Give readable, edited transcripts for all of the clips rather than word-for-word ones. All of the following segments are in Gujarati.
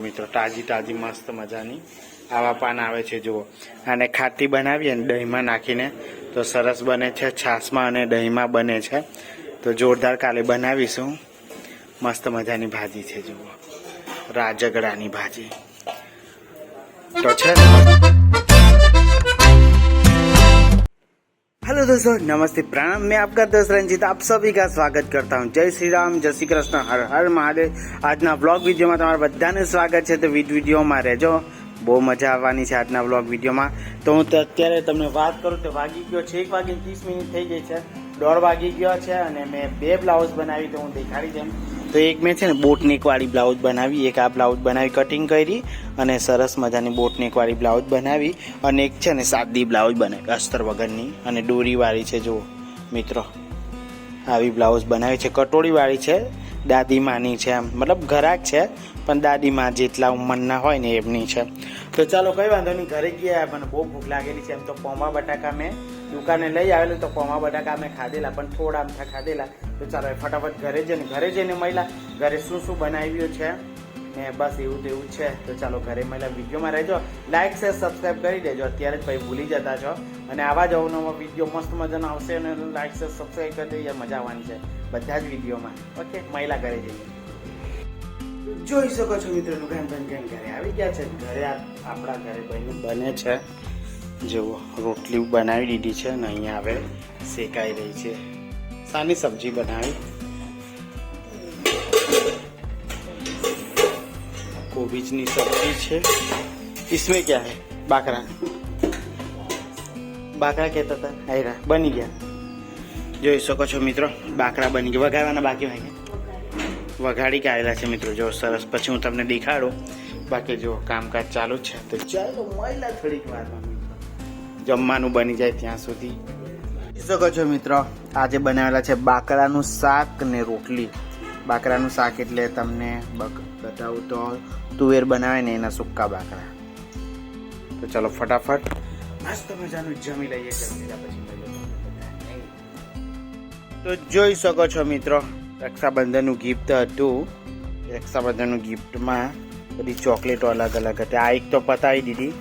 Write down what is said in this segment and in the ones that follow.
મિત્રો તાજી તાજી મસ્ત મજાની આવા પાન આવે છે જુઓ. અને ખાટી બનાવીએ ને દહીંમાં નાખીને તો સરસ બને છે. છાશમાં અને દહીંમાં બને છે તો જોરદાર કાલે બનાવીશું. મસ્ત મજાની ભાજી છે જુઓ, રાજગરાની ભાજી તો છે ને. हेलो दोस्तों, नमस्ते, प्रणाम। मैं आपका दोस्त रंजीत आप सभी का स्वागत करता हूं। जय श्री राम, जय श्री कृष्ण, हर हर महादेव। આજના વ્લોગ વિડીયોમાં તમારા બધાનું સ્વાગત છે. તો વિડીયોમાં રહેજો, બહુ મજા આવવાની છે આજના વ્લોગ વિડીયોમાં. તો હું અત્યારે તમને વાત કરું તો વાગી ગયો છે 1:30 થઈ ગઈ છે, 1:30 વાગી ગયો છે. અને મેં 2 બ્લાઉઝ બનાવી તો હું દેખાડી જેમ. તો એક મેં છે ને બોટનેક વાળી બ્લાઉઝ બનાવી, એક આ બ્લાઉઝ બનાવી કટિંગ કરી અને સરસ મજાની બોટનેક વાળી બ્લાઉઝ બનાવી, અને એક છે ને સાદી બ્લાઉઝ બનાવી અસ્તર વગરની અને દોરી વાળી છે. જુઓ મિત્રો, આવી બ્લાઉઝ બનાવી છે, કટોરી વાળી છે, દાદીમાની છે, મતલબ ઘરાક છે પણ દાદીમાં જેટલા ઉંમરના હોય ને એમની છે. તો ચાલો કઈ વાંધો નહીં, ઘરે ગયા. મને બહુ ભૂખ લાગેલી છે. એમ તો પૌવા બટાકા મેં દુકાને લઈ આવેલું, તો પૌવા બટાકા મેં ખાધેલા પણ થોડા આમથા ખાધેલા. તો ચાલો ફટાફટ ઘરે જઈને મળ્યા ઘરે શું શું બનાવ્યું છે ને બસ એવું તેવું છે. તો ચાલો ઘરે મળ્યા. વિડીયોમાં રહેજો, લાઈક શેર સબસ્ક્રાઈબ કરી દેજો. અત્યારે જ ભાઈ ભૂલી જતા છો. અને આવા જ અવનવા વિડીયો મસ્ત મજાનો આવશે અને લાઈક શેર સબસ્ક્રાઈબ કરી દેજો, મજા આવવાની છે બધા જ વિડીયોમાં. ઓકે, મહિલા ઘરે જઈએ. જોઈ શકો છો મિત્રો, દુકાન બંધ કરીને ઘરે આવી ગયા છે. ઘરે આપણા ઘરે બને છે જુઓ, રોટલી બનાવી દીધી છે ને અહીંયા હવે શેકાઈ રહી છે. સાની સબ્જી બનાવી, કોબીજની સબ્જી છે. इसमें क्या है? बाकरा કહેતા હતા. આયરા બની ગયા. જોઈ શકો છો મિત્રો, બાકરા બની ગયા. વઘારવાના બાકી હોય ને વઘાડી કાઢેલા છે મિત્રો. જો સરસ, પછી હું તમને દેખાડું. બાકી જો કામકાજ ચાલુ છે. તો ચાલો મળ્યા થોડીક વારમાં મિત્રો, જમવાનું બની જાય ત્યાં સુધી. જોઈ શકો છો મિત્રો, આજે બનાવેલા છે બાકરાનું શાક ને રોટલી. બાકરાનું શાક એટલે તમને બતાવું તો તુવેર બનાવે ને એના સૂકા બાકરા. તો ચાલો ફટાફટ મસ્ત મજાનું જમી લઈએ. પછી તો જોઈ શકો છો મિત્રો, રક્ષાબંધનનું ગિફ્ટ હતું. રક્ષાબંધનનું ગિફ્ટમાં બધી ચોકલેટો અલગ અલગ હતી. આ એક તો પતાવી દીધી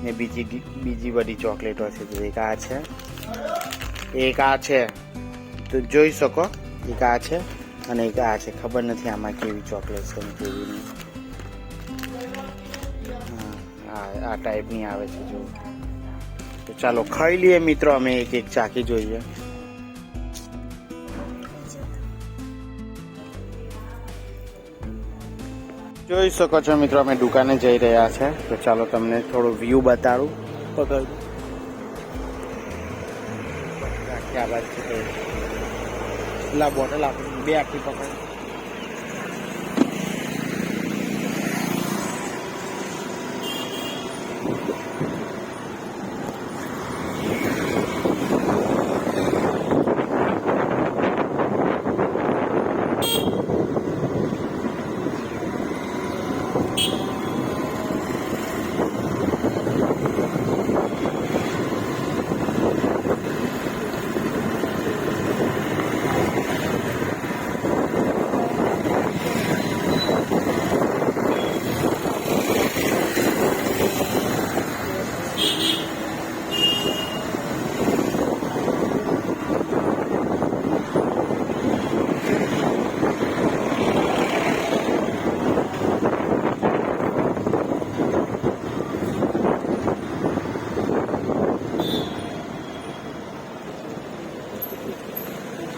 ને બીજી બધી ચોકલેટો છે. એક આ છે, એક આ છે. તો જોઈ શકો, એક આ છે અને એક આ છે. ખબર નથી આમાં કેવી ચોકલેટ છે ને કેવી નહીં. આ ટાઈપની આવે છે જો. તો ચાલો ખાઈ લઈએ મિત્રો, અમે એક એક ચાખી જોઈએ. જોઈ શકો છો મિત્રો, અમે દુકાને જઈ રહ્યા છે. તો ચાલો તમને થોડો વ્યૂ બતાડું. પકડ ક્યાં વાત છે, લા બોટલ આપી 2 આખી પકડ.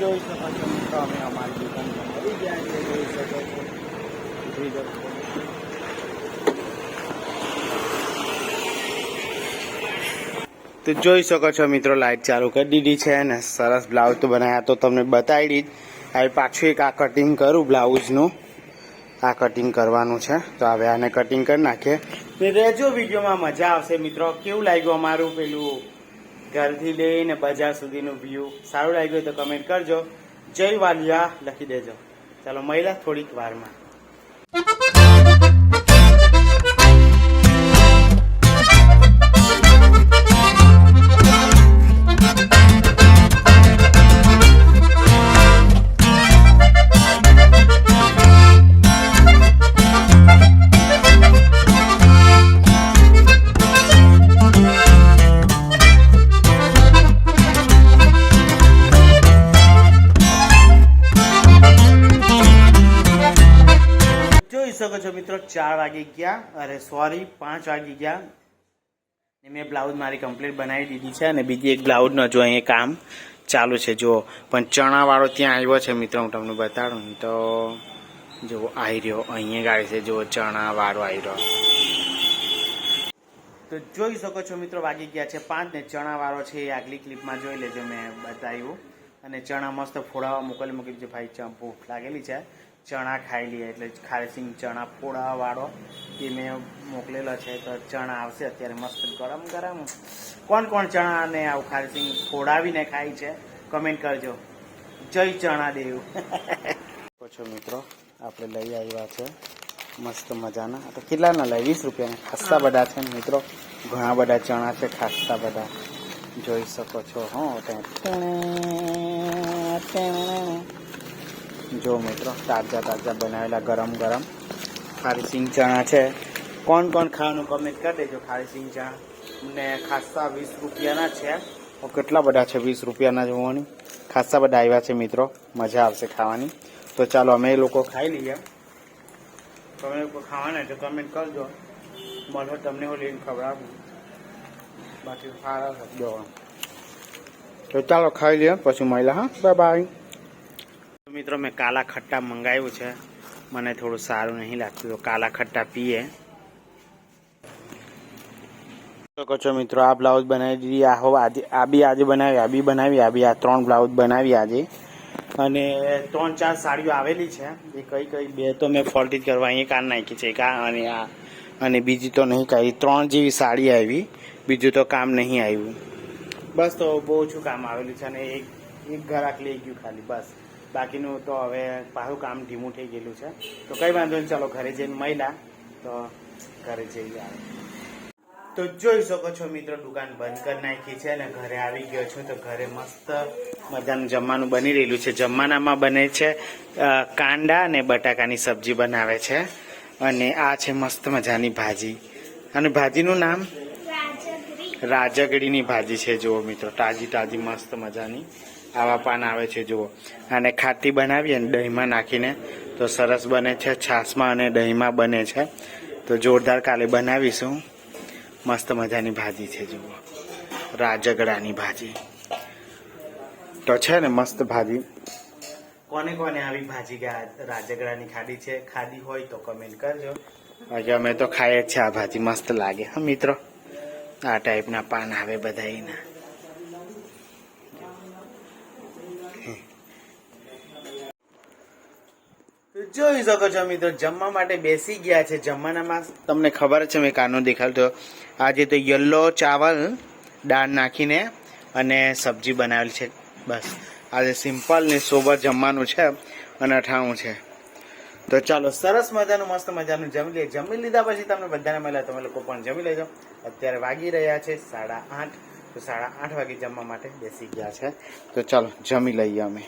જોઈ શકો છો મિત્રો, અમે અમારી દુકાનમાં આવી ગયા છીએ. જોઈ શકો છો. તો જોઈ શકો છો મિત્રો, લાઈટ ચાલુ કરી દીધી છે ને સરસ બ્લાઉઝ તો બનાવ્યા. તો તમને બતાવી દીધી. હવે પાછું એક આ કટિંગ કરું બ્લાઉઝનું. આ કટિંગ કરવાનું છે તો હવે આને કટિંગ કરી નાખીએ. રહેજો વિડીયોમાં, મજા આવશે મિત્રો. કેવું લાગ્યું અમારું પેલું ઘરથી લઈને બજાર સુધીનું વ્યૂ? સારું લાગ્યું તો કમેન્ટ કરજો. જય વાલિયા લખી દેજો. ચાલો મળ્યા થોડીક વારમાં. 4 વાગી ગયા, અરે સોરી 5 વાગી ગયા ને મેં બ્લાઉઝ મારી કમ્પ્લીટ બનાવી દીધી છે અને બીજી એક બ્લાઉઝનો જો અહીંયા કામ ચાલુ છે જુઓ. પણ ચણાવાળો ત્યાં આવ્યો છે મિત્રો, હું તમને બતાડું તો જુઓ આવી રહ્યો અહીંયા ગાડી છે જુઓ, ચણાવાળો આવી રહ્યો. તો જોઈ શકો છો મિત્રો વાગી ગયા છે 5 ને ચણાવાળો છે એ આગલી ક્લિપમાં જોઈ લેજો, મેં બતાવ્યું. અને ચણા મસ્ત ફોડાવા મૂકી છે ભાઈ, ભૂખ લાગેલી છે, ચણા ખાઈ લઈએ એટલે ખારીસિંગ ચણા ફોડાવાળો એ મેં મોકલેલો છે. તો ચણા આવશે અત્યારે મસ્ત ગરમ ગરમ. કોણ કોણ ચણા ને આવું ખારીસિંગ ફોડાવીને ખાય છે કમેન્ટ કરજો. જય ચણા દેવ. છો મિત્રો આપણે લઈ આવ્યા છે મસ્ત મજાના. તો કેટલાના લઈ? 20 રૂપિયાના. ખાસ્સા બધા છે ને મિત્રો, ઘણા બધા ચણા છે, ખાસ્સા બધા જોઈ શકો છો. જો મિત્રો તાજા બનાવેલા ગરમ ગરમ ખારીસિંગ ચણા છે. કોણ કોણ ખાવાનું કમેન્ટ કરી દેજો. ખારીસિંગ ચણા ને ખાસ્સા 20 રૂપિયાના છે. કેટલા બધા છે 20 રૂપિયાના જોવાની, ખાસ્સા બધા આવ્યા છે મિત્રો, મજા આવશે ખાવાની. તો ચાલો અમે લોકો ખાઈ લઈએ. તમે લોકો ખાવાના તો કમેન્ટ કરજો, મળો તમને હું લઈને ખવડાવું. બાકી સારા જો. તો ચાલો ખાઈ લઈએ પછી મળ્યા. હા, બાય બાય. મિત્રો મેં કાલા ખટ્ટા મંગાવ્યું છે, મને થોડું સારું નહીં લાગતું તો કાલા ખટ્ટા પીએ. શકો છો મિત્રો આ બ્લાઉઝ બનાવી દીધી. આ બી આજે બનાવી, આ બી બનાવી, આ બી, આ 3 બ્લાઉઝ બનાવી આજે. અને 3-4 સાડીઓ આવેલી છે. એ કઈ બે તો મેં ફોલ્ટી કરવા અહીંયા કાર નાખી છે, અને આ અને બીજી તો નહીં કાંઈ. 3 જેવી સાડી આવી, બીજું તો કામ નહીં આવ્યું. બસ તો બહુ ઓછું કામ આવેલું છે અને એક ગ્રાહક લઈ ગયું ખાલી, બસ. બાકીનું તો હવે પાછું કામ ધીમું થઈ ગયેલું છે. તો કંઈ વાંધો નહીં, ચાલો ઘરે જઈને મળ્યા તો ઘરે જઈએ. તો જોઈ શકો છો મિત્રો દુકાન બંધ કરી નાખી છે અને ઘરે આવી ગયો છું. તો ઘરે મસ્ત મજાનું જમવાનું બની રહેલું છે. જમવાનામાં બને છે કાંડા અને બટાકાની સબ્જી બનાવે છે. અને આ છે મસ્ત મજાની ભાજી. અને ભાજીનું નામ રાજગડીની ભાજી છે. જુઓ મિત્રો તાજી મસ્ત મજાની આવા પાન આવે છે જુઓ. અને ખાટી બનાવીએ ને દહીંમાં નાખીને તો સરસ બને છે. છાશમાં અને દહીંમાં બને છે. તો જોરદાર કાલે બનાવીશું. મસ્ત મજાની ભાજી છે જુઓ, રાજગડાની ભાજી. તો છે ને મસ્ત ભાજી. કોને કોને આવી ભાજી રાજગડાની ખાધી હોય તો કમેન્ટ કરજો. બાકી અમે તો ખાઈએ જ છે આ ભાજી, મસ્ત લાગે. હા મિત્રો આ ટાઈપના પાન આવે બધાના. જોઈ શકો છો મિત્રો જમવા માટે બેસી ગયા છે. જમવાનામાં તમને ખબર છે મેં કાનો દેખાડતો, આજે તો યલો ચાવલ દાળ નાખીને અને સબ્જી બનાવેલી છે. બસ આજે સિમ્પલ ને સોબર જમવાનું છે અને અઠાણું છે. તો ચાલો સરસ મજાનું મસ્ત મજાનું જમી લઈએ. જમી લીધા પછી તમને બધાને મળ્યા, તમે લોકો પણ જમી લેજો. અત્યારે વાગી રહ્યા છે 8:30. તો 8:30 વાગે જમવા માટે બેસી ગયા છે. તો ચાલો જમી લઈએ અમે.